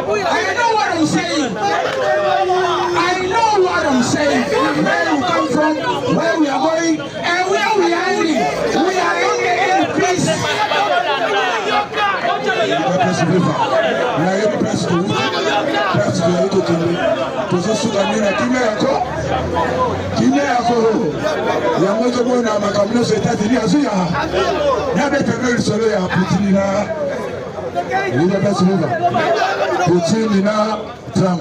know what I'm saying. I know what I'm saying. Where we come from, where we are going, and where we are heading. We are in peace. Trump,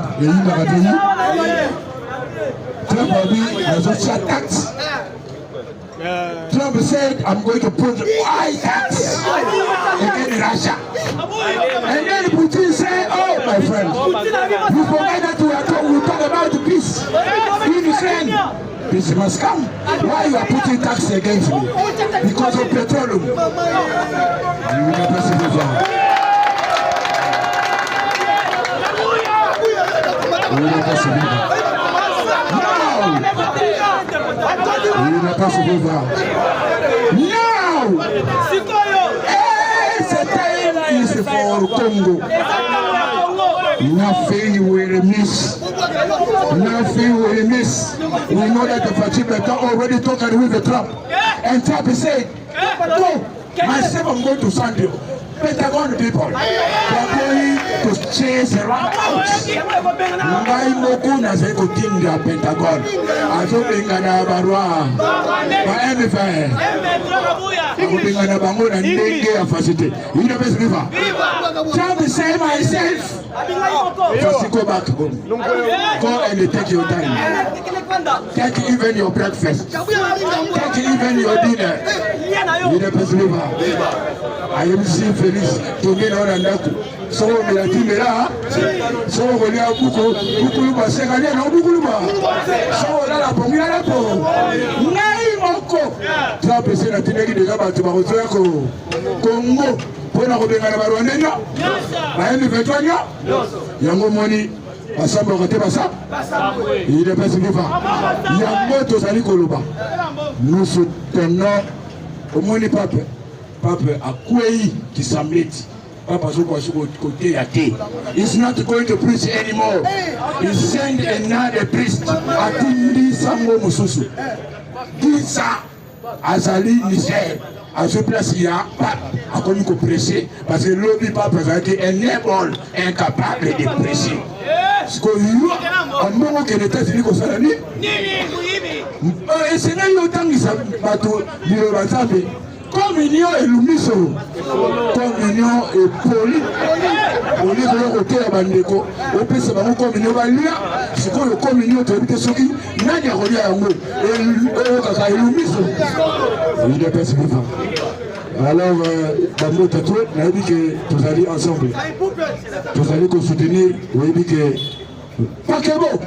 Trump said, I'm going to put high tax against Russia. And then Putin said, oh, my friend, you forget that we talk about the peace in Ukraine. Peace must come. Why you are putting tax against me? Because of petroleum. You will never see the flag. You will never see the flag. Il n'a pas se voir. Now! Hey, is for Congo. Nothing will miss. Nothing will miss. We know that the Fatigue already talked with the Trump. And Trump said, go, myself I'm going to send you. Pentagon people, they are going to chase around out. Ngai moku na se kutinga Pentagon. Azobinga na barua. Ba MFA. Azobinga na bango na ndenge ya facilité. You know best river. Trump say myself. Just go back home. Go and take your time. Take even your breakfast. Take even your dinner. You know best river. I am seeing Félix tourner dans la nappe. So me la timera. So on a beaucoup c'est gagné non beaucoup So là la pompe là pour. Nai moko. Trump c'est la timeri de gaba tu vas recevoir Congo. Pour na kobenga na barwanda nyo. Ba yemi vetwanya. Yango moni basamba kote basa. Il est pas si vivant. Yango to sali koloba. Nous soutenons au moni pape. Pape Akwei Kisamleti. Papa Zoko côté à thé. He's not going to preach anymore. He sent another priest. Atindi Sango Mususu. Disa Azali Niger. À ce place, il y a pape à connu que prêcher. Parce que l'objet pape a été incapable de prêcher. Parce que nous, en moment que les États-Unis sont salés, et c'est là où autant qu'ils savent, communion et lumiso, communion et poli, poli de côté à Bandeko, au pays c'est pas communion balia, c'est quoi le communion de l'habité soki, n'a pas relié à moi, et lumiso, il est pas si vivant. Alors, dans notre tour, on a dit que tous allez ensemble, tous allez nous soutenir, on a dit que pas que bon,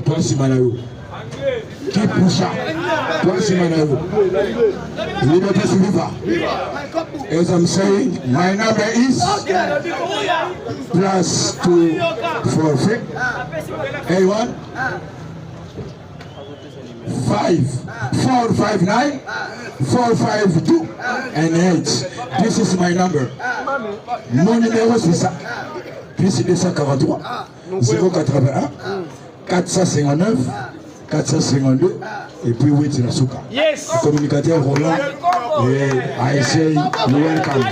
toi si malheureux. Keep pushing. As I'm saying, my number is +243 A1 5459 452 and 8. This is my number. Mon numéro c'est ça. Plus 243 081 459 452 et puis oui, c'est la souka. Yes. Le communicateur Roland et Aïssé, welcome.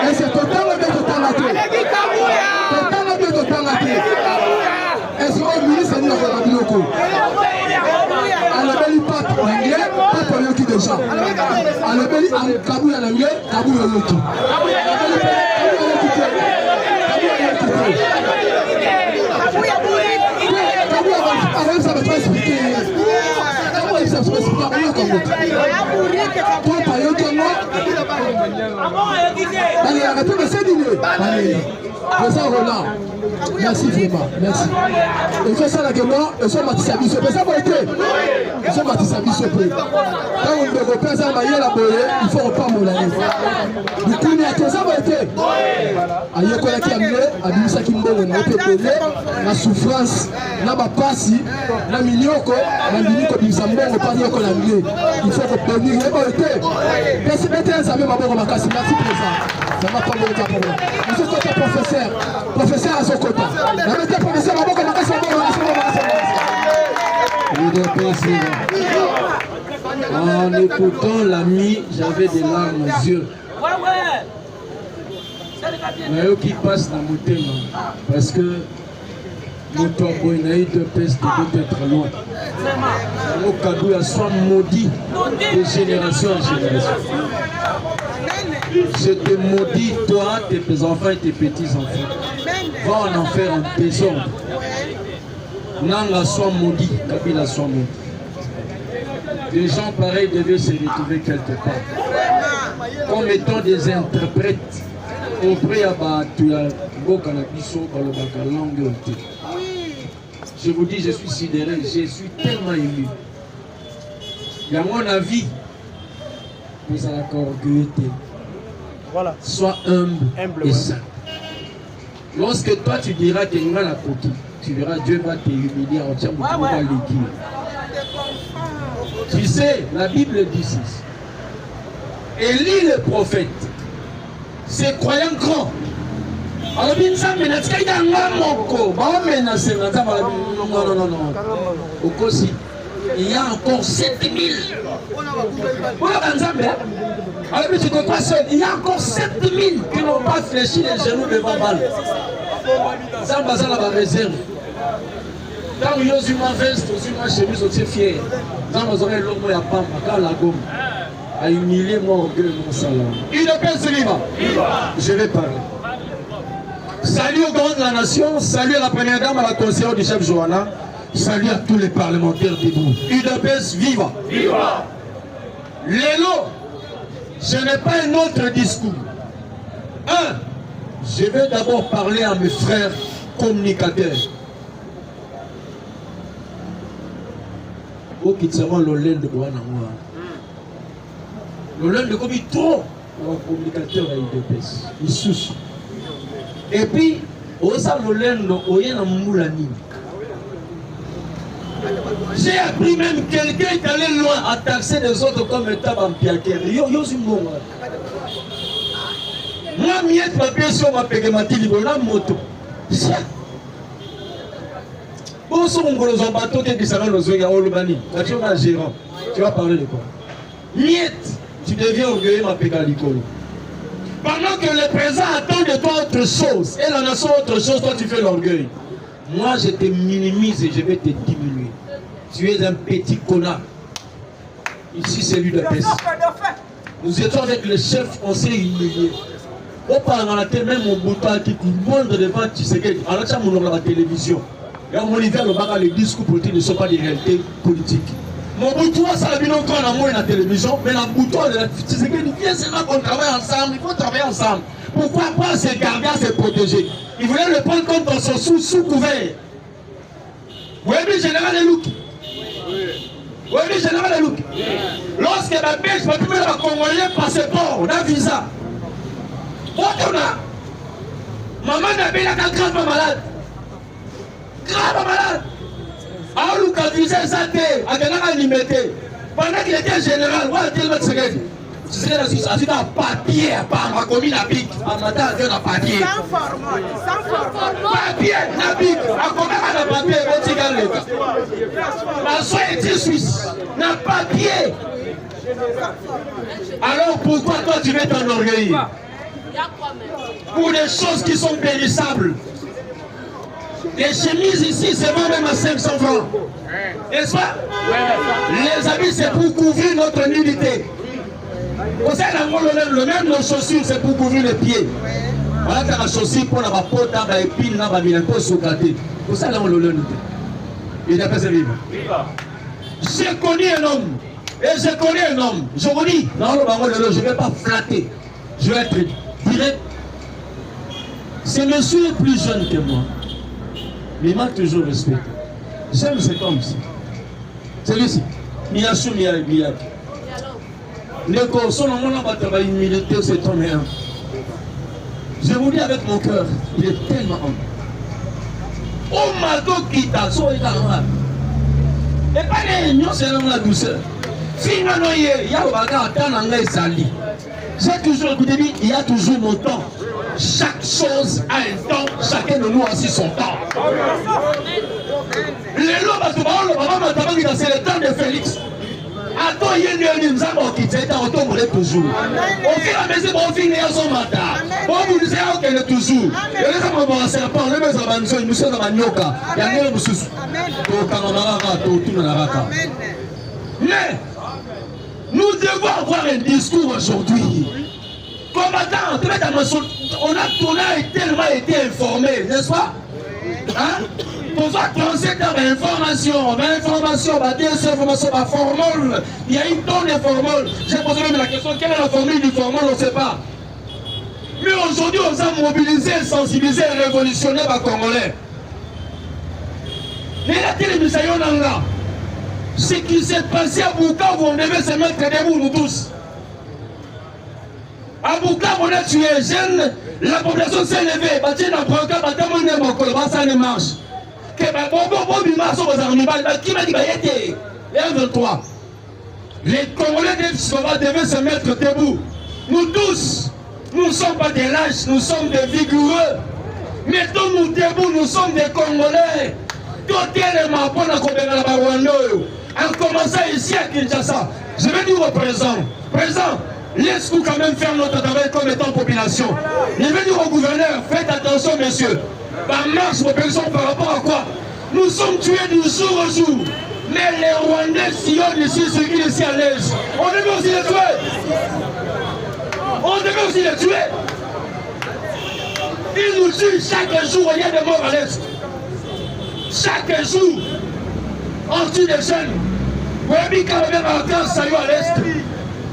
Et c'est totalement est-ce que le ministre nous a fait un coup? À la belle pape en anglais, pape en yoki déjà. À la belle en Kaboul en anglais, Kaboul en yoki. Kaboul avant ça va pas expliquer. Kaboul ça va expliquer à moi comme autre. Pape en yoki moi. Allez, arrêtez de s'éliminer. Allez, président Roland. Merci vraiment, merci. Et c'est ça là que moi, je suis Matissa Bisso. Mais ça va être. Je suis Matissa Bisso. Quand on me repère ça, il faut reprendre mon année. Du coup, il y a que ça va être. Aïe, quoi qui a mieux, à Bimisa Kimbo, on a été payé, la souffrance, la passi, la millioko, la millioko Bimisa Mbo, on parle qu'on a mieux. Il faut reprendre, il faut être. Merci, mettez ça, mais ma bonne merci président. Ça va pas me problème. Monsieur côté professeur, professeur à son côté. La mettez professeur, ma bonne en écoutant l'ami, j'avais des larmes aux yeux. Mais eux qui passent dans mon thème, parce que mon toit-boinaï de peste doit être loin. Mon cadeau a soit maudit de génération en génération. Je te maudis, toi, tes enfants et tes petits-enfants. Va en enfer en désordre. Nanga soit maudit, Kabila soit maudit. Des gens pareils devaient se retrouver quelque part. Comme étant des interprètes auprès de la langue. Je vous dis, je suis sidéré, je suis tellement ému. Il y a mon avis. Vous allez orgueilleux. Voilà. Sois humble et simple. Lorsque toi tu diras que nous la coquille, tu verras Dieu va te humilier entièrement. Tu sais, la Bible dit ceci. Élie le prophète, c'est croyant grand. Alors, il y a encore 7000. Alors, tu te crois seul. Il y a encore 7000 qui n'ont pas fléchi les genoux devant Baal. Ça, c'est la réserve. Quand il y a une veste, une chemise, on est fier. Quand on a l'homme, il y a pas la gomme. À humilier mon orgueil, mon salon. Il ne peut se vivre. Je vais parler. Salut aux grands de la nation, salut à la première dame, à la conseillère du chef Johanna, salut à tous les parlementaires debout. UDPS, viva! Viva! Lélo, je n'ai pas un autre discours. Je vais d'abord parler à mes frères communicateurs. Au Kitsama, l'olène de Guanamwa. L'olène de Kobi, trop, un communicateur à UDPS. Il soucie. Et puis, j'ai appris même quelqu'un qui allait loin à taxer les autres comme état bampiaker. Moi, miette ma pièce sur ma pégamati libre, moto. Bon, si on va en bateau, tu vas parler de quoi? Miette, tu deviens orgueilleux ma pégalicolo. Pendant que le président attend de toi autre chose, et la nation autre chose, toi tu fais l'orgueil. Moi je te minimise et je vais te diminuer. Tu es un petit connard. Ici c'est l'UDPS. Nous étions avec le chef, on s'est humilié. On parle dans la télé, même mon bouton qui montre devant Tshisekedi. Alors ça mon la télévision. Et on hiver le discours politique ne sont pas des réalités politiques. Mon bouton, ça l'a bien encore dans la télévision, mais la bouton de la Tshisekedi, viens seulement qu'on travaille ensemble, il faut travailler ensemble. Pourquoi pas se garder à se protéger? Il voulait le prendre comme dans son sous couvert. Vous avez vu général Elouk? Vous avez vu général Elouk? Lorsque la Belge va trouver un Congolais passeport, on a visa. On a. Maman n'a pas grave malade. Grave malade. Alors, le cas visé, ça a été limité. Pendant qu'il était général, on a dit le secret. C'est un papier, à commune à pic. À matin, on a papier. Sans format. Papier, à pic. À combien on a papier, on dit dans l'État. La société suisse n'a papier. Alors, pourquoi toi tu veux t'enorgueillir? Pour des choses qui sont périssables. Les chemises ici, c'est bon même à 500 francs. N'est-ce pas? Les habits, c'est pour couvrir notre nudité. Vous savez, le même nos chaussures, c'est pour couvrir les pieds. Voilà, tu as la chaussure pour la peau, tu as la épine, tu as la sous-gâté. Vous savez, le nudité. Il n'a pas se vivre. J'ai connu un homme. Et j'ai connu un homme. Je vous dis, non, je ne vais pas flatter. Je vais être direct Ce monsieur est plus jeune que moi. Mais il m'a toujours respecté. J'aime cet homme-ci. Celui-ci. Miyasu Miyaki. Neko, son nom n'a pas humilité, cet homme est un. Je vous dis avec mon cœur, il est tellement humble. Oh mato kita, so est là. Et pas les unions, c'est la douceur. Finalement, il y a un temps dans les sali. J'ai toujours écouté, il y a toujours mon temps. Chaque chose a un temps, chacun de nous a aussi son temps. Les lois, c'est le temps de Félix. Attends, il y a une nous avons quitté, on tomberait toujours. Au fur et à mesure, on finit à son matin. On vous disait qu'elle est toujours. Et les hommes vont se répandre, les maisons vont se nous sommes à Nyoka. Il y a un monsieur. Mais nous devons avoir un discours aujourd'hui. Combattant, on a tellement été informés, n'est-ce pas? Hein? Pour ça, 37 ans d'information, ma formule. Il y a une tonne de formules. J'ai posé même la question, quelle est la formule du formule, on ne sait pas. Mais aujourd'hui, on s'est mobilisé, sensibilisé, révolutionné par Congolais. Mais la télévision, ce qui s'est passé à Bukavu, on devait se mettre debout, nous tous. À Bukavu, on a tué les jeunes, la population s'est levée. Ça ne marche. Les Congolais devaient se mettre debout. Nous tous, nous ne sommes pas des lâches, nous sommes des vigoureux. Mettons-nous debout, nous sommes des Congolais. En commençant ici à Kinshasa, je vais dire au président, laisse-nous quand même faire notre travail comme étant population. Je vais dire au gouverneur, faites attention messieurs. Par marche, population par rapport à quoi? Nous sommes tués du jour au jour. Mais les Rwandais sillonnent ici, ceux qui ici à l'aise. On devait aussi les tuer. On devait aussi les tuer. Ils nous tuent chaque jour, il y a des morts à l'Est. Chaque jour, on tue des jeunes. Vous voyez quand même quand ça y est à l'Est.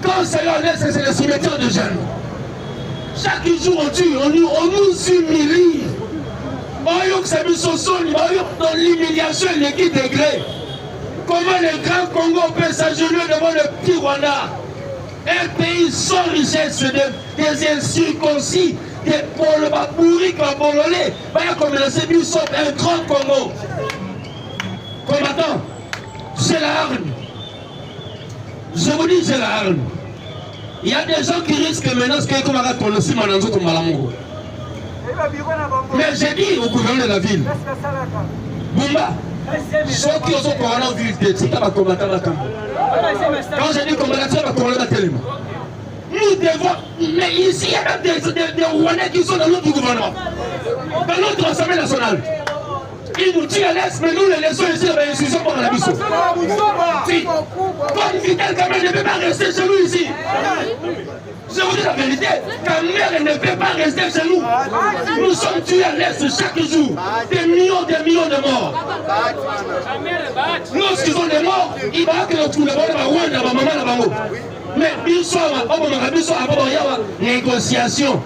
Quand ça y est à l'Est, c'est le cimetière de jeunes. Chaque jour on tue, on nous humilie. Dans l'humiliation et les degrés. Comment le grand Congo peut s'agenouiller devant le petit Rwanda? Un pays sans richesse, des incirconcis, des bourriques, bololés. Comme un grand Congo. Combattant, j'ai la hargne. Je vous dis, j'ai la hargne. Il y a des gens qui risquent maintenant ce qu'il y a comme à Tolosi, Mananzo, comme Malamongo. Mais j'ai dit au gouverneur de la ville, Bumba, ceux qui ont coronavirus, c'est pas combattant la Cambo. Quand j'ai dit combattant, c'est pas combattant la télé. Nous devons, mais ici, il y a même des Rwandais qui sont dans notre gouvernement, dans notre assemblée nationale. Ils nous tirent à l'Est, mais nous les laissons ici dans l'institution pour la mission. Si, comme Fidel Kamel ne peut pas rester chez nous ici. Je vous dis la vérité, Kamel ne peut pas rester chez nous. Nous sommes tués à l'Est chaque jour. Des millions de morts. Lorsqu'ils ont des morts, ils vont que nous trouvons la maman. Mais ils sont à négociation.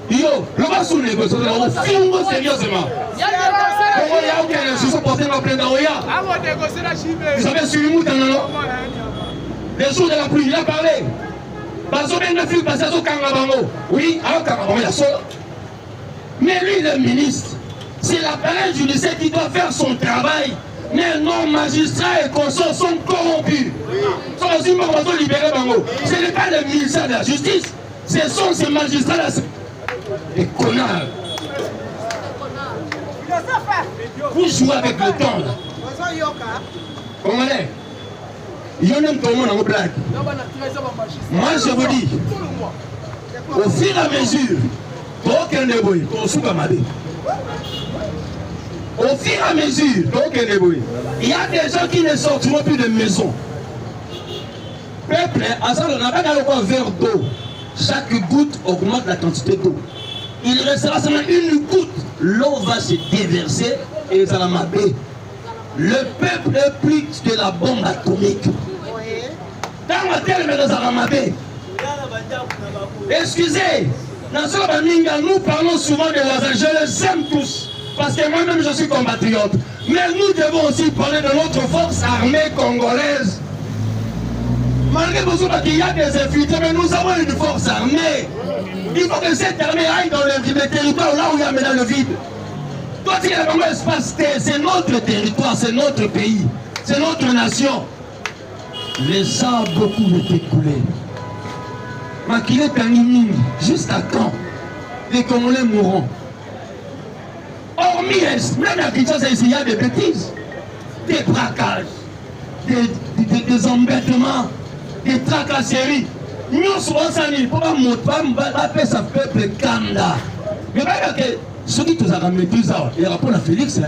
Yo, le va sous négociation, on filme sérieusement. Pourquoi il y a aucune institution portée dans le plein d'Aoya? Vous avez suivi Moutana, les jours de la pluie, il a parlé. Oui, alors il y a ça. Mais lui, le ministre, c'est l'appareil judiciaire qui doit faire son travail. Mais nos magistrats et consorts sont corrompus. Ce n'est pas le ministère de la Justice, ce sont ces magistrats-là. Des connards. Vous jouez avec le temps là. Congolais, il y en a tout le monde en blague. Moi je vous dis, au fur et à mesure, au fur et à mesure, il y a des gens qui ne sortiront plus de maison. Peuple, on n'a pas qu'à le verre d'eau. Chaque goutte augmente la quantité d'eau. Il restera seulement une goutte. L'eau va se déverser et ça va m'abaisser. Le peuple est plus que la bombe atomique. Dans la terre, mais ça va m'abaisser. Excusez, Nous parlons souvent des voisins, je les aime tous, parce que moi-même je suis compatriote. Mais nous devons aussi parler de notre force armée congolaise. Malgré qu'il y a des infiltrés, mais nous avons une force armée. Il faut que cette armée aille dans les territoires là où il y a maintenant le vide. Toi, tu es dans l'espace, c'est notre territoire, c'est notre pays, c'est notre nation. Les sangs beaucoup été coulés. Makilé Tanimini, jusqu'à quand les Congolais mourront? Hormis, même à Kinshasa, il y a des bêtises, des braquages, des embêtements, des tracasseries. Nous sommes sani, pour pas faire sa peuple Kanda. Mais pas que ceux qui nous ont maîtrisé, il rapport à Félix,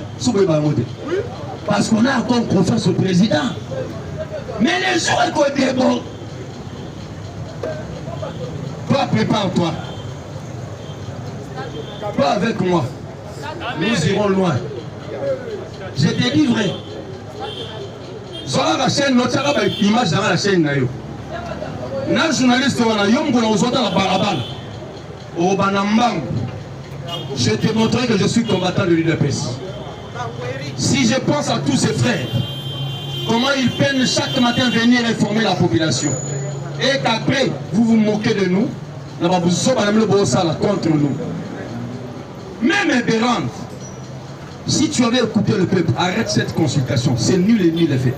parce qu'on a encore confiance au président. Mais les jours étaient bons. Toi, prépare-toi. Toi avec moi. Nous irons loin. Je te dis vrai. Zola la chaîne, notre image dans la chaîne. Na journaliste wana yongo na ozota la barabara. Au Banambang. Je te montrerai que je suis combattant de l'UDPS. Si je pense à tous ces frères, comment ils peinent chaque matin à venir informer la population. Et qu'après, vous vous moquez de nous, contre nous. Même Bérande, si tu avais écouté le peuple, arrête cette consultation, c'est nul et nul effet.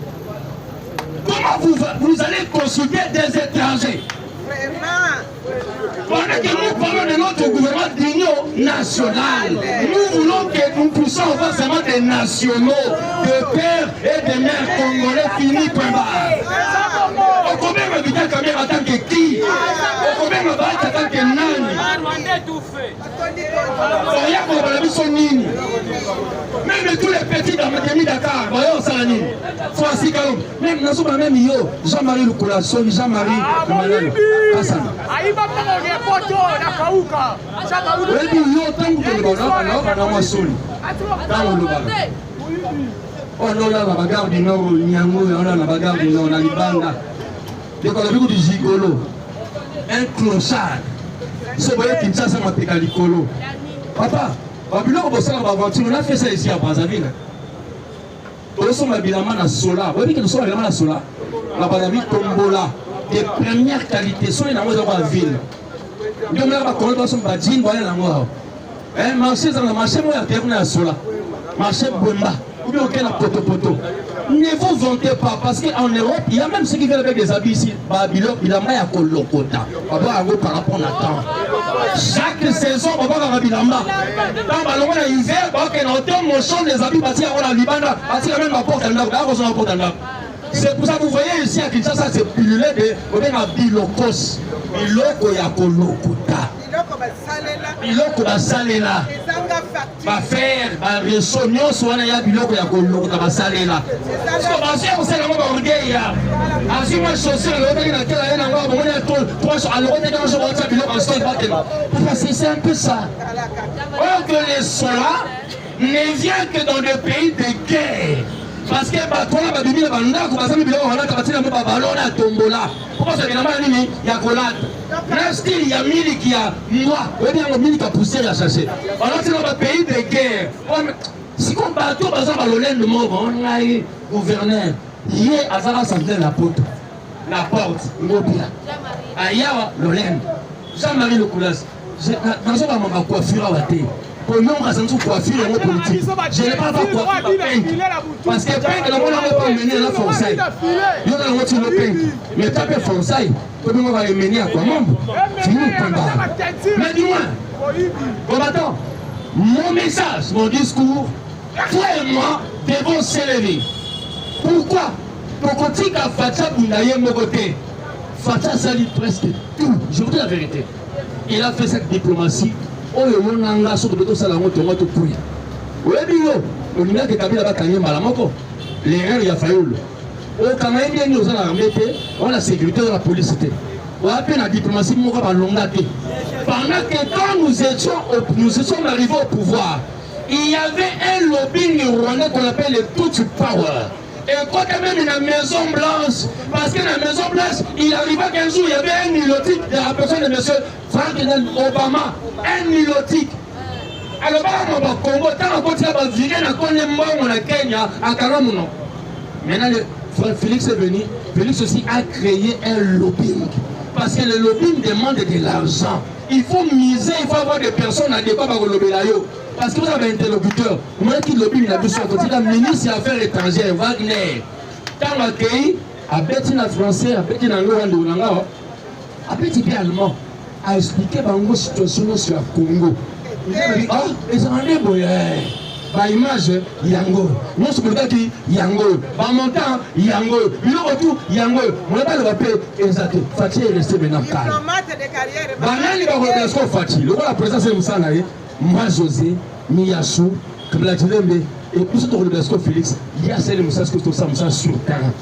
Comment vous allez consulter des étrangers? Pendant que nous parlons de notre gouvernement d'union nationale, nous voulons que nous puissions avoir seulement des nationaux, de pères et de mères congolais finis point barre. Combien de temps quand même en tant que qui? Combien de temps en tant que nani? Même tous les petits dans ma famille Dakar, voyons ça la nuit. Même Jean-Marie Lukulasson, Jean-Marie Malal, Kassan. On a la bagarre du Nord, Nyango, on a la bagarre du Nord, on a Libanda. Les collègues du Gigolo, un clochard. Ce voyage qui tient ça m'a pété à l'icolo. Papa, on a fait ça ici à Brazzaville. Nous sommes à Sola. Vous voyez que nous sommes à Sola. La Brazzaville Tombola. Des premières qualités. Sont dans la ville. Nous sommes à Djin, voilà la mort. Marché dans le marché, moi, il y a Sola. Marché Bumba. Ou bien aucun poto. Ne vous vantez pas, parce qu'en Europe, il y a même ceux qui viennent avec des habits ici. Babylone, il a maillé à Kolokota. Par rapport à temps. Chaque saison, on va à Bilamba. Dans le mois d'hiver, on entend mon champ des habits bâtis à la Libanda. Bâtis même à porte d'Andap. C'est pour ça que vous voyez ici à Kinshasa, c'est pilulé de Bilokos. Biloko ya Kolokota. Biloko basalela. Va faire, va resonner sur un biloko ya Kolokota basalela. Parce que ma soeur, c'est la mort orgueil. Ainsi, moi, chaussure, c'est un peu ça. Or que les soldats ne viennent que dans des pays de guerre. Parce que Batola va devenir Banda, comme ça, il y a ballon à Tombola. Pourquoi ça vient il y a Colade. Il y a Mili qui a moi, il y a Mili qui a poussé à chercher. Alors, c'est dans un pays de guerre. Si on bateau, par exemple, à l'Olène, le mot, on a eu gouverneur. Hier, à Zara, ça venait la porte. La porte, Mobila. Aïa, l'Olène. Jean-Marie Le Coulas. Dans ce moment, ma coiffure à Waté. Pour nous, on a senti coiffure et politique. Je n'ai pas coiffure par Pink. Parce que Pink, on n'a pas mené à la Fonsaille. Il y a la moitié de Pink. Mais tapez Fonsaille, on va les mener à quoi même? Fini le combat. Mais dis-moi, combattant, mon message, mon discours, toi et moi devons s'élever. Pourquoi? Pour qu'on dise qu'à Fatsa Boundaye Mogoté, Fatsa salit presque tout. Je vous dis la vérité. Il a fait cette diplomatie. Oh, on a un gars sur le dos, ça l'a monté, on va te couiller. Oui, on a que Kabila va gagner Malamoko. Les règles, il y a failli. Au Cameroun, il y a l'armée, on a la sécurité de la police. On a fait la diplomatie, on va l'ongater. Pendant que quand nous étions arrivés au pouvoir, il y avait un lobbying rwandais qu'on appelle le Tutsi Power. Et quand même dans la Maison Blanche, parce que dans la Maison Blanche, il arriva qu'un jour, il y avait un nilotique de la personne de M. Franklin Obama, un nilotique. Alors, au Congo, tant qu'on a viré dans Kenya, à Karamuno. Maintenant, Félix est venu. Félix aussi a créé un lobbying. Parce que le lobbying demande de l'argent. Il faut miser, il faut avoir des personnes à débat pour le lobby. Parce que vous avez un interlocuteur. Moi, qui lobby, il a besoin de la ministre des Affaires étrangères, Wagner. Dans le pays, à Bettina français, à Bettina anglo, à Bettina allemand, a expliqué la situation sur le Congo. Ah, ils ont un boy. Par image, Yango. Nous sommes qui Yango. Par montant, Yango. Il a retour, Yango. On n'a pas le rappel exact. Fatih est resté maintenant calme. Banani va regarder Fatih. Le roi la présence est Moussa Naé. Moi, José, Miyasu, Kablajilembe. Et puis, surtout le Blasco Félix, il y a celle de Moussa sur terrain.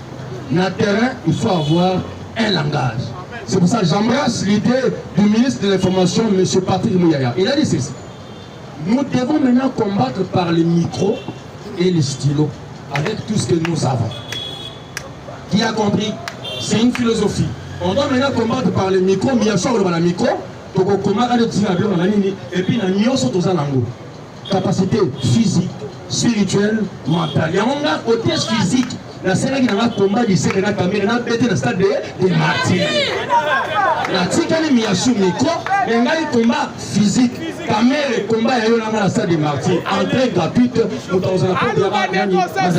Dans le terrain, il faut avoir un langage. C'est pour ça que j'embrasse l'idée du ministre de l'Information, M. Patrick Mouyaya. Il a dit ceci. Nous devons maintenant combattre par les micros et les stylos, avec tout ce que nous avons. Qui a compris? C'est une philosophie. On doit maintenant combattre par les micros, mais il y a un micro, et puis il y a une capacité physique, spirituelle, mentale. Il y a un côté physique. La série qui a un combat du Sénégal, il a un stade de martyrs. La tika ni miyasu micro, il y a un combat physique. Caméra et combat, il y a un stade de martyrs. Entrée gratuite, nous avons un peu de mais pour ça, il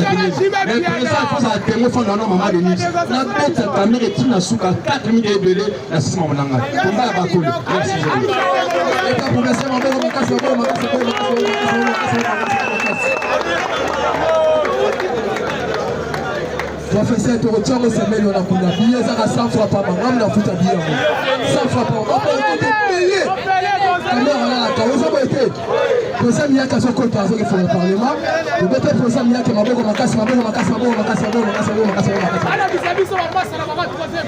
faut ça témoin dans nos mamans de Nice. La bête caméra est une souka 4 000 délais, la 6 mois en anglais. Combat à Bakole. Professeur, tu retiens le sommeil, on a qu'on a payé ça à 100 fois par mois. On a foutu à billet. 100 fois par mois. On a payé. Alors, on a la cause. On a été. Pour ça, il y a qu'à ce côté, il faut le parlement. Le bête pour ça, il y a que ma bonne, ma casse, ma bonne, ma casse, ma bonne, ma casse, ma bonne, ma casse, ma bonne, ma casse, ma bonne, ma casse. Alors, vis à vis, on va passer à la maman, troisième,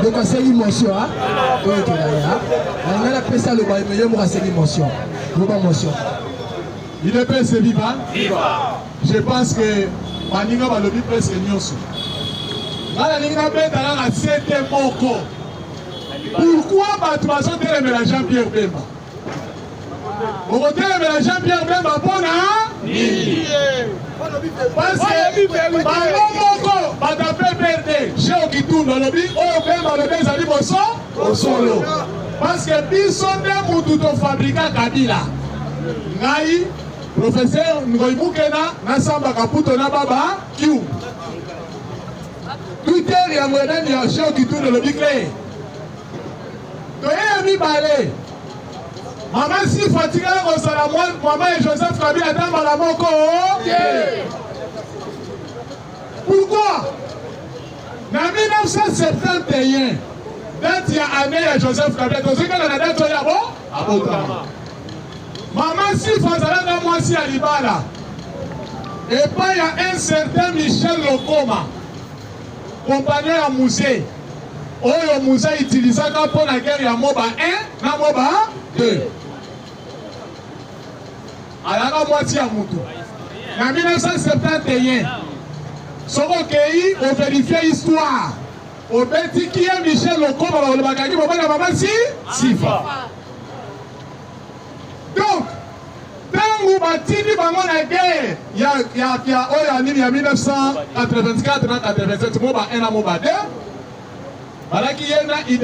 donc, c'est l'émotion. Ok, là. On a appelé ça le bail, mais il y a c'est l'émotion. L'émotion. Il est presque vivant. Je pense que Maninga va le dire presque nyonso. Maninga peut dans la 7e moko. Pourquoi Batouazo télémé Jean-Pierre Bemba? On télémé Jean-Pierre Bemba pour parce que Bango moko Batapé perdé. J'ai okitou dans le but. Oh Bemba le Bemba dit bosso au solo. Parce que bisonde mututo fabrica Kabila. Ngai professeur Ngoibukena Nasamba Kaputo Nababa Kiu. Twitter ya mwenen ya show qui tourne le biclé. Toye mi balé. Maman si fatigué ko sala maman et Joseph Kabila dans la moko. Pourquoi? En 1971, date il y a année à Joseph Kabila, donc c'est que la date il y a bon? Maman si Fazalanga moi si à Libala. Et pas il y a un certain Michel Lokoma, compagnon à Moussé. Oyo Moussé utilisé pour la guerre ya Moba 1, na Moba 2. Alors moitié à Moutou. En 1971, Soko Kei, on vérifiait l'histoire. On dit qui est Michel Lokoma, le bagage, on va la maman si Sifa. Donc, quand vous battez dans la guerre, il y a 1984, 1987, Moba 1 à Moba 2. Voilà qui est, il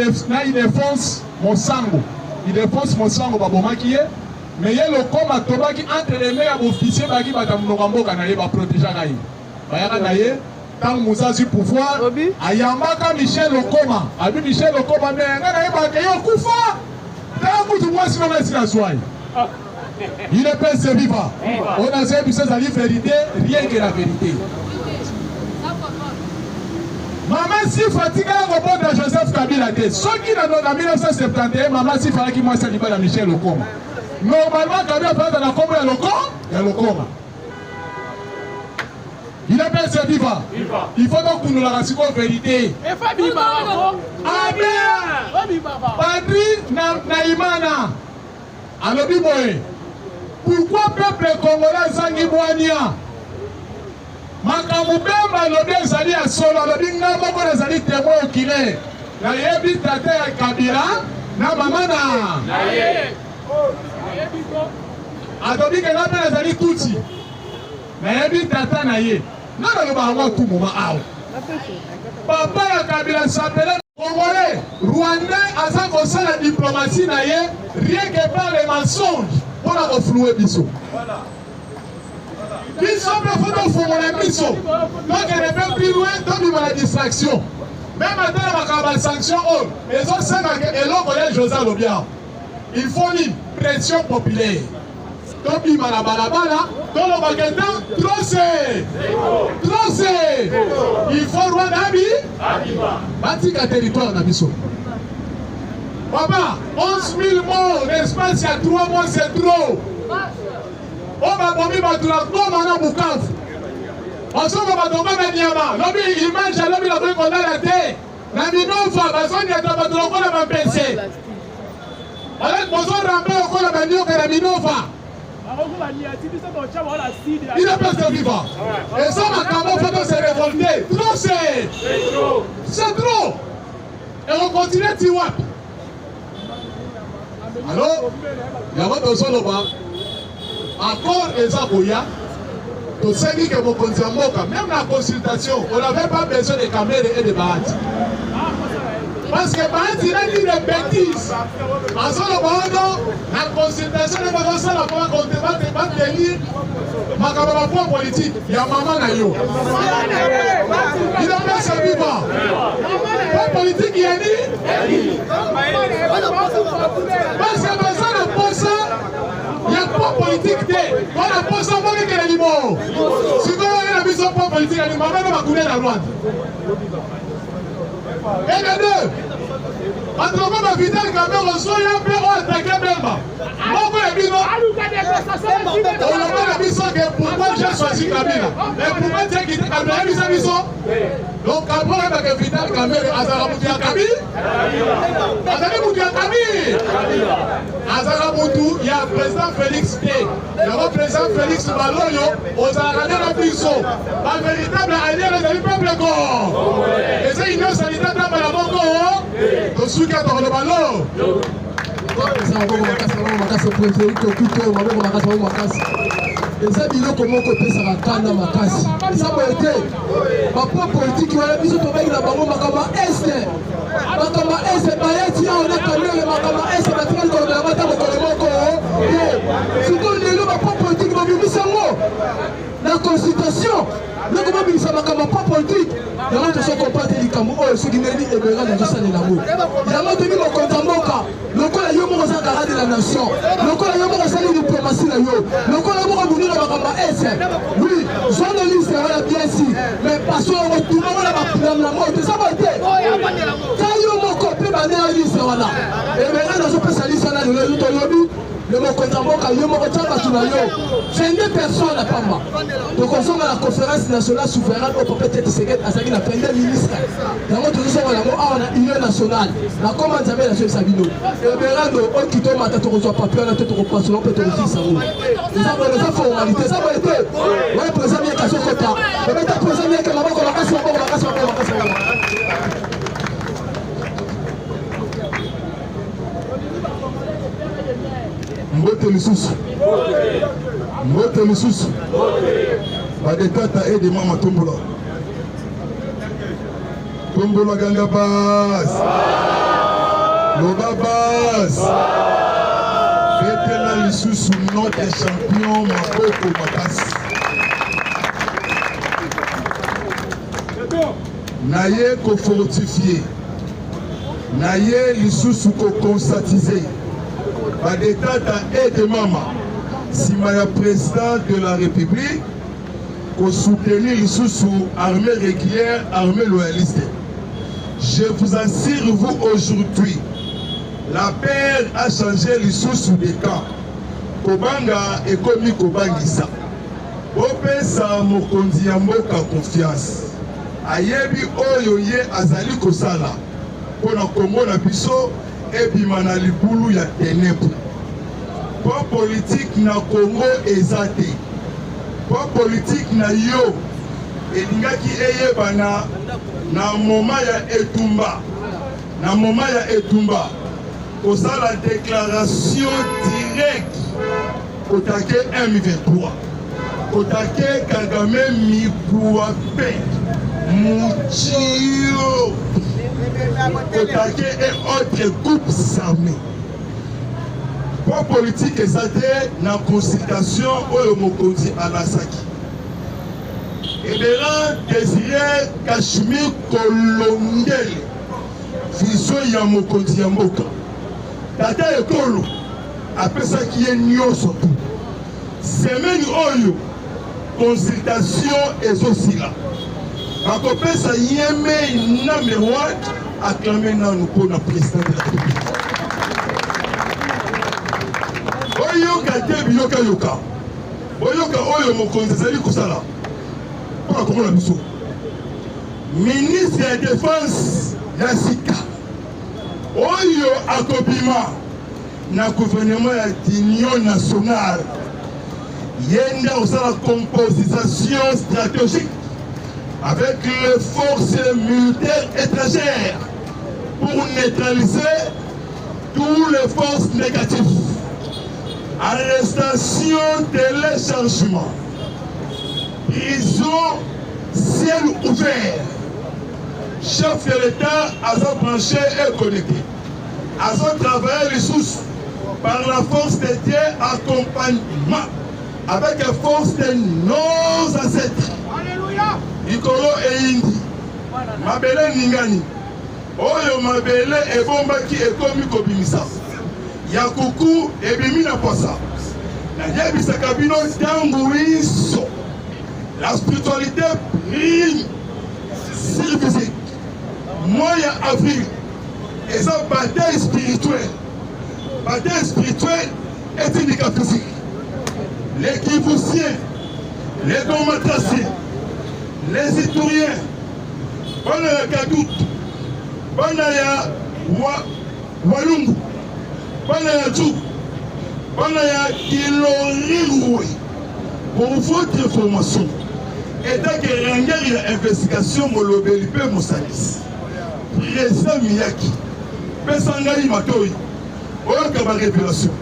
défonce mon sango. Il défonce mon sango, qui est. Mais il y a le combat qui entre les meilleurs officiers qui va protéger. Quand Moussa a eu pouvoir, Ayamaka Michel Okoma, Abi Michel Okoma, mais il y a un coup fort. Il est pas vivant. On a dit que c'est la vérité, rien que la vérité. Maman si fatigué à repos de Joseph Kabila. Ceux qui dans 1971, maman si fallait qu'il moi s'allie à Michel Okoma. Normalement, Kabila fait dans la combat il y a le coma. Il est pas vivant. Il faut donc que nous la rassurions en vérité. Amen. Padri Naimana. Alors, Pourquoi peuple congolais zangi boania? Makambo bemba lobi ezali ya solo lobi nga moko nazali témoin okile. Na yebi tata ya Kabila na mama na ye. Adobi ke nga pe nazali tuti. Na yebi tata na ye. Nga loba ngo tout moment awa. Papa ya Kabila s'appelait Congolais. Rwandais aza kosala diplomatie na ye rien que par les mensonges. On a refloué biso. Biso peut faire fongola biso. Donc il est même plus loin donc il va la distraction. Même maintenant la sanction haute. Les autres savent que l'on connaît José Lobia. Il faut une pression populaire. Donc il va la balabala. Donc le magasin trop c'est. Trop c'est. Il faut Rwanda Batika territoire na biso. Papa, 11 000 morts, l'espace il y a 3 mois, c'est trop. On va bomber la bombe à Bukavu. On s'en va tomber à Niama. L'homme, il mange à l'homme, il a pris qu'on a la tête. La Minova, parce qu'on y a pas de l'eau, on a pensé. Alors, on s'en rampe au col de la Minova, la Minova. Il a pas de vivant. Et ça, ma caméra, il faut se révolter. Trop, c'est. C'est trop. Et on continue à tirer. Alors, il y a besoin de voir. Encore les aboyas, tout ce qui est mon même la consultation, on n'avait pas besoin de caméras et de bâtiments. Parce que Bahati, il a dit des bêtises. En ce moment, la consultation de Bahati, la fois qu'on débat de lire, ma caméra politique, il y a maman Nayo. Il a pas sa vivant. La politique, il a dit. Parce que besoin de poste, il n'y a pas politique. On a posé un peu de l'animaux. Si vous avez la vision pour politique, l'animaux, on va couler la droite. Et les deux, en tant que Vital Kamel, on soit un peu attaqué même. On a dit pourquoi j'ai choisi Kabila. Et pourquoi tu as quitté Kabila? Donc, après, Vital Kamel, Azarabuti à Kabila. Azarabuti à Kabila. Azarabuti, il y a le président Félix T. Le président Félix Baloyo, aux Arabes de Bisso. Un véritable allié des peuples corps. Et c'est une sanitaire dans la Bongo. De ceux qui ont le ballon. eza biloko moko epesaka kanda makasi eza boye te bapo politiki wana biso tobengi na bango makambo este bayeti awa na kamere makambo este batikali kolobela bata mokolo moko sikoyo lelo bapo politiki babimisa yango na consultation loko babimisa makambo po politiki yango tosokompate likambo oyo soki ndeni ebera na tosalela yango yango tomi mokonzi ya mboka lokola yo moko oza garant de la nation lokola yo moko osali diplomatie na yo lokola yo moko bundula makambo ese oui journaliste wana bien sûr mais parce que retourna wana bapulana moto eza boye te ka yo moko mpe bandela liste wana ebera nazopesa liste wana lelo ezo tolobi le mokonzi ya mboka yo moko tia bato na yo 22 personnes apamba tokozonga na conférence nationale souveraine oyo papa tete sekete azalaki na 22 ministre yango tozosonga yango awa na union nationale nakoma nzambe nazoyebisa bino eberando oyo kitomata tokozwa papier wana te tokopasolo mpe tokozwisa yango eza boye eza formalité eza boye te oyo président mieke azokota obeta président mieke maboko makasi maboko makasi maboko makasi mbote lisusu badetata ede mama tombola ganga bas loba bas betela lisusu notre champion maboko makasi naye kofortifie naye lisusu kokonsatize badetata ede mama sima ya président de la République pour soutenir lisusu armée régulière, armée loyaliste. Je vous assure, vous aujourd'hui, la paix a changé lisusu des camps. Kobanga et komi kobangisa. Opesa mokonzi ya mboka confiance. Ayebi oyo ye azali kosala. Pona komona biso ebima na libulu ya ténèbres. Pas politique na Congo ezate. Pas politique na yo. Elingaki eyebana na moment ya Etumba. Na moment ya Etumba. Kosa la déclaration directe. Kotake M23. Kotake Kagame Mikuape. Mouchio. Kotake et autres groupes armés. Pour politique ezate na consultation oyo mokonzi alasaki. Ebera Désiré Kashmir Kolondele vision ya mokonzi ya mboka. Tata ekolo apesaki ye nyonso tu. Semaine oyo consultation ezosila. Bakopesa yeme numéro 1 acclamé nanu mpona président de la République. Oyoka te biyoka yoka. Oyoka oyo mokonzi ezali kosala. Pour la Congo biso. Ministre de la Défense ya sika. Oyo akobima na gouvernement ya d'union nationale. Yenda osala composition stratégique avec les forces militaires étrangères pour neutraliser toutes les forces négatives. Arrestation, téléchargement, prison, ciel ouvert. Chef de l'État a branché et connecté. A travaillé les sources par la force de Dieu accompagnement avec la force de nos ancêtres. Alléluia. Nikolo et Indi. Mabele Ningani. Oyo Mabele et Bombaki et Komi Kobimisa. Yakuku et Bimina Poissa. La Yabisa Kabino Tanguiso. La spiritualité prime. Service. Moyen avril. Et ça, bataille spirituelle. Bataille spirituelle est une physique. Les Kiboussiens, les Domatassiens, les Ituriens, Banaya Kadout, Banaya Walungu, Banaya Djou, Banaya Kiloriroué. Pour votre information, et dès que il y a une investigation, Molobelipe Moussalis, président Miyaki, Pessangaï Matoi, Oyakaba révélation.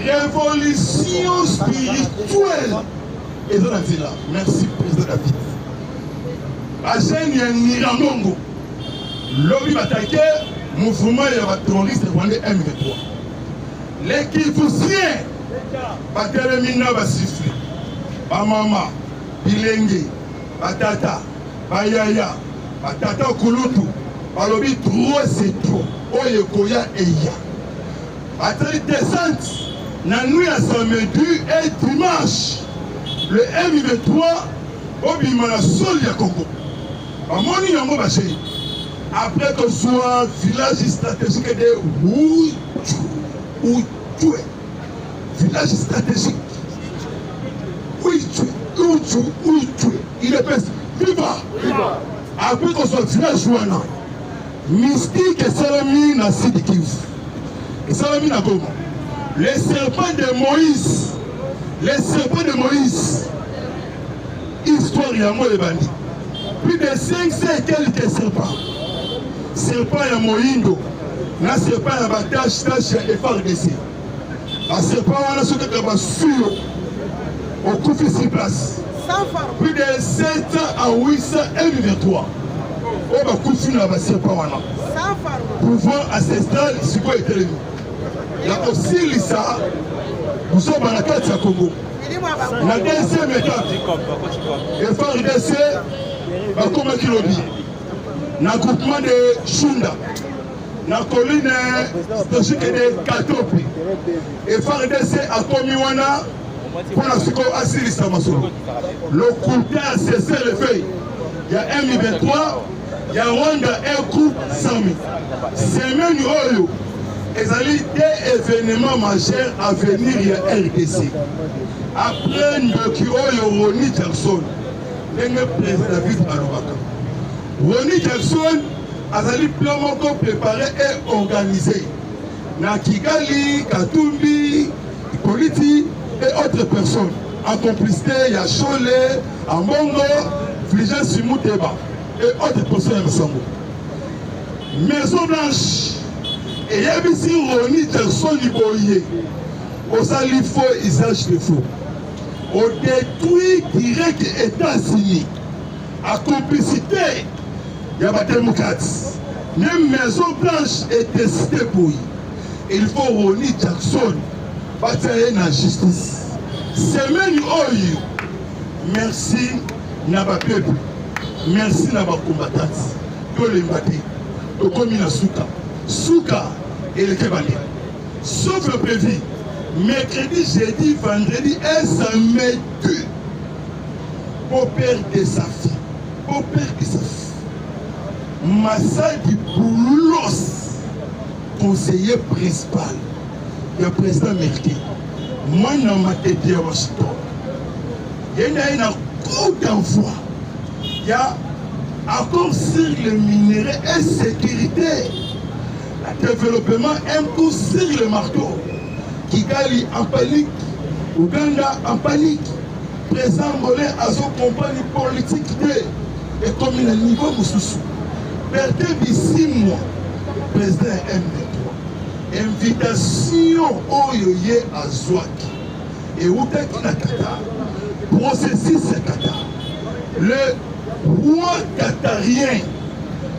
Révolution spirituelle. Et dans la ville, merci président David. Achen Nirangongo, lobby attaqué, mouvement et terroriste rwandais M23. Les Kifoussiens, Batelemina Basifli, Bamama, Bilenge, Batata, Bayaya, Batata Kulutu, Balobi trop c'est trop, Oyekoya et Ya. Batterie descente. La nuit à samedi et dimanche, le M23 au Bimana Sol ya Congo. Amoni yango baché. Après que soit village stratégique de Ouitoué. Village stratégique. Ouitoué. Il est pèse. Viva. Après que soit village Ouana. Mystique et Salami na Sidikiv. Et Salami na Goma. Les serpents de Moïse, histoire Yamo et Bandi. Plus de 500 et quelques serpents. Serpent ya Moïndo, na serpent ya Batache, Tache et FARDC. La serpent wana soki kaba suyo, au Koufi sur place. Plus de 700 à 800 M23. On va Koufi na ba serpent wana. Pouvoir ancestral, c'est quoi était le la aussi lisa nous sommes à la carte à Congo la deuxième étape et FARDC va comme kilobi na groupement de Chunda na colline stratégique de Katopi et FARDC a commis wana pour la suko asilisa masolo le coup a cessé le fait il y a M23 il y a Rwanda un coup 100 000 semaine oyo ezali des événements majeurs à venir à RDC. Après Ndoki Oyo Ronnie Jackson, le président David Alobaka. Ronnie Jackson azali plan moko préparé et organisé. Na Kigali, Katumbi, Politi et autres personnes. En complicité, il y a Cholet, Ambongo, Fulgence Mouteba et autres personnes ensemble. Maison Blanche, et Yabisi Roni Jackson Liboye, au salifo usage de faux. Au détruit direct États-Unis, à complicité, il y a des démocrates. Même Maison Blanche est décidée pour lui. Il faut Roni Jackson, batailler dans la justice. Semaine oyo, merci Naba peuple, merci Naba combattant. Tout le matin, au commune Souka et le Kébani. Sauf le prévu, mercredi, jeudi, vendredi, et samedi, pour perdre sa fille, pour perdre sa fille. Massa du Boulos, conseiller principal, le président Merkel. Moi, je suis dit à Washington. Il y a un coup d'envoi. Il y a un accord sur le minerai et sécurité. Le développement, un coup sur le marteau. Kigali en panique. Ouganda en panique. Président Mollet a son compagnie politique. Et comme il a un niveau Moussoussou. Perdez 6 mois. Président M23. Invitation oyoye à Zouaki et Outaki Nakata, processus Kata. Le roi qatarien,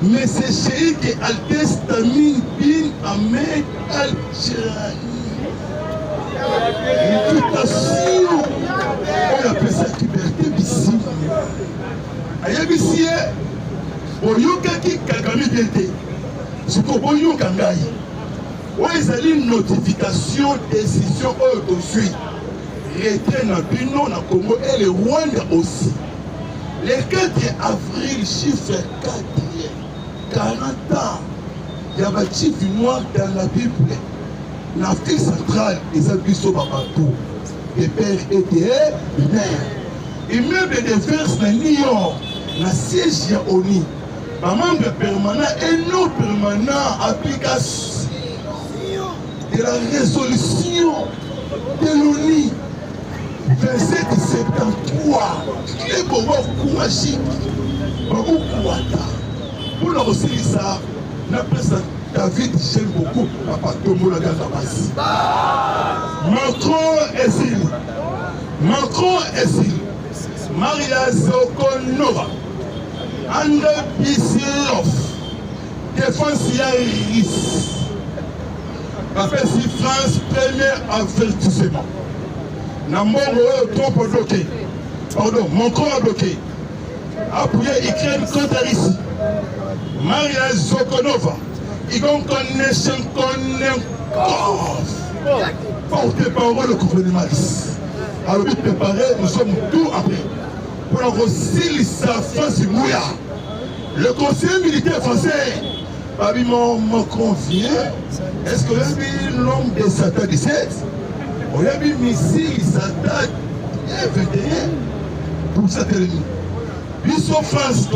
M. Cheikh Al-Testami bin Ahmed Al-Jirani. Invitation, on appelle ça liberté d'ici. Ayabisiye, Oyokaki Kagami Dente, Sukoboyo Kangai. Oui, c'est une notification, décision aujourd'hui. Retrait dans le Bino, dans le Congo et le Rwanda aussi. Le 4 avril, chiffre 4, 40 ans, il y a un chiffre noir dans la Bible. L'Afrique centrale, ils ont vu ça partout. Des pères et des mères. Immeuble de défense dans New York, la siège à ONU. Un membre permanent et non permanent application de la résolution de l'ONU 2773. Les Bobo Kouachi, Bobo Kouata. Pour le aussi, ça, la presse David j'aime beaucoup, Papa Tomo la Gazabas. Macron est-il? Macron est-il? Maria Zokonova. André Bislov. Défense Yaris. Après si France premier avertissement. Namoro trop bloqué. Pardon, Macron a bloqué. Appuyé Ukraine contre la Russie. Maria Zokonova. Ils vont connaître encore. Porte-parole le gouvernement. Alors, vite préparé, nous sommes tout après. Pour la Russie, sa France Mouya. Le conseiller militaire français, Babimon Macron vient. Est-ce que vous avez vu l'homme de Satan 17? On a vu missile Satan 21 pour cette ennemi. Ils sont France.